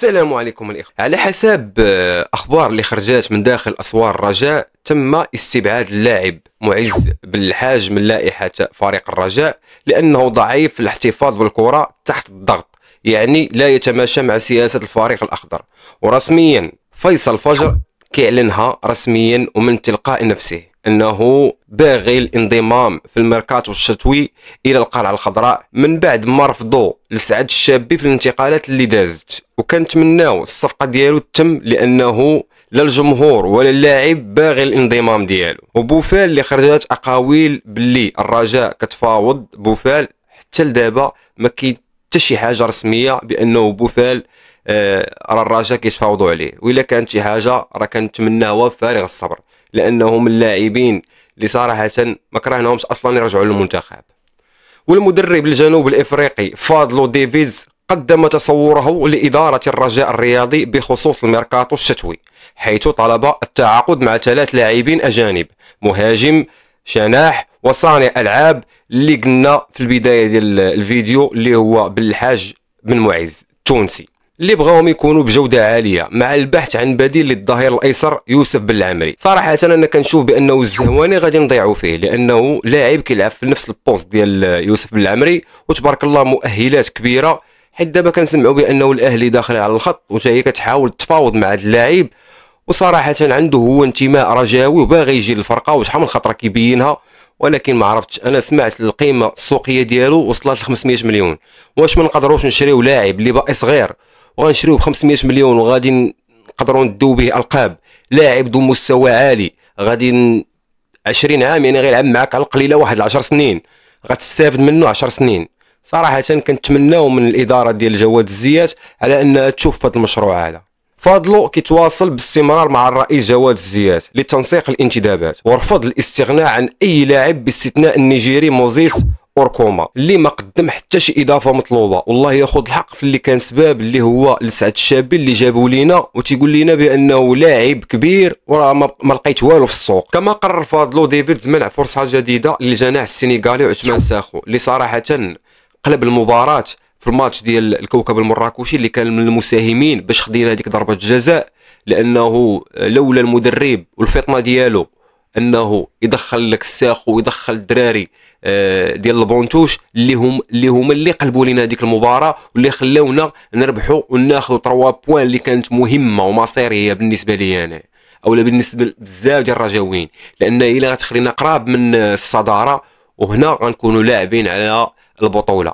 السلام عليكم الإخوة. على حسب أخبار اللي خرجت من داخل أسوار الرجاء، تم استبعاد اللاعب معز بن الحاج من لائحة فريق الرجاء لأنه ضعيف في الاحتفاظ بالكرة تحت الضغط، يعني لا يتماشى مع سياسة الفريق الأخضر. ورسميا فيصل فجر كيعلنها رسميا ومن تلقاء نفسه انه باغي الانضمام في الميركاتو الشتوي الى القلعه الخضراء من بعد ما رفضوا لسعد الشابي في الانتقالات اللي دازت، وكنتمناو الصفقه ديالو تتم لانه لا الجمهور ولا اللاعب باغي الانضمام ديالو. وبوفال اللي خرجت اقاويل باللي الرجاء كتفاوض بوفال، حتى لدابا ما كاين حتى شي حاجه رسميه بانه بوفال راه الرجاء كيتفاوضوا عليه، والا كانت شي حاجه راه كنتمناوها بفارغ الصبر، لانه من اللاعبين اللي صراحه ما كرهناهمش اصلا يرجعوا للمنتخب. والمدرب الجنوب الافريقي فاضلو ديفيز قدم تصوره لاداره الرجاء الرياضي بخصوص الميركاتو الشتوي، حيث طلب التعاقد مع 3 لاعبين اجانب، مهاجم، جناح وصانع العاب، اللي قلنا في البدايه ديال الفيديو اللي هو بالحاج بن معز التونسي، اللي بغاهم يكونوا بجوده عاليه، مع البحث عن بديل للظهير الايسر يوسف بن العمري. صراحه انا كنشوف بانه الزهواني غادي نضيعوا فيه، لانه لاعب كيلعب في نفس البوست ديال يوسف بن العمري، وتبارك الله مؤهلات كبيره، حيت دابا كنسمعوا بانه الاهلي داخل على الخط وجا هي كتحاول تفاوض مع هذا اللاعب، وصراحه عنده هو انتماء رجاوي وباغي يجي للفرقه، وشحال من خطره كيبينها، ولكن ما عرفتش. انا سمعت القيمه السوقيه ديالو وصلت ل 500 مليون. واش ما نقدروش نشريو لاعب اللي باقي صغير وغنشريوه ب 500 مليون وغادي نقدروا ندو به القاب، لاعب ذو مستوى عالي، غادي 20 عام يعني غيلعب معاك على القليله واحد 10 سنين، غتستافد منه 10 سنين. صراحه كنتمناو من الاداره ديال جواد الزيات على انها تشوف في هذا المشروع هذا. فاضلو كيتواصل باستمرار مع الرئيس جواد الزيات لتنسيق الانتدابات ورفض الاستغناء عن اي لاعب باستثناء النيجيري موزيس اوركوما اللي ما قدم حتى شي اضافه مطلوبه، والله ياخذ الحق في اللي كان سباب اللي هو لسعد الشابي اللي جابوا لينا وتيقول لنا بانه لاعب كبير وراه ما لقيت والو في السوق. كما قرر فاضلو ديفيد منع فرصه جديده للجناح السنغالي عثمان ساخو اللي صراحه قلب المباراه في الماتش ديال الكوكب المراكشي، اللي كان من المساهمين باش خدينا هذيك ضربه الجزاء، لانه لولا المدرب والفطنه ديالو انه يدخل لك الساخو ويدخل الدراري ديال البونتوش اللي هما اللي قلبوا لنا هذيك المباراه واللي خلاونا نربحوا وناخذوا 3 بوين اللي كانت مهمه ومصيريه بالنسبه لي انا اولا بالنسبه بزاف ديال الرجاويين، لان الا غتخلينا قراب من الصداره وهنا غنكونوا لاعبين على البطوله.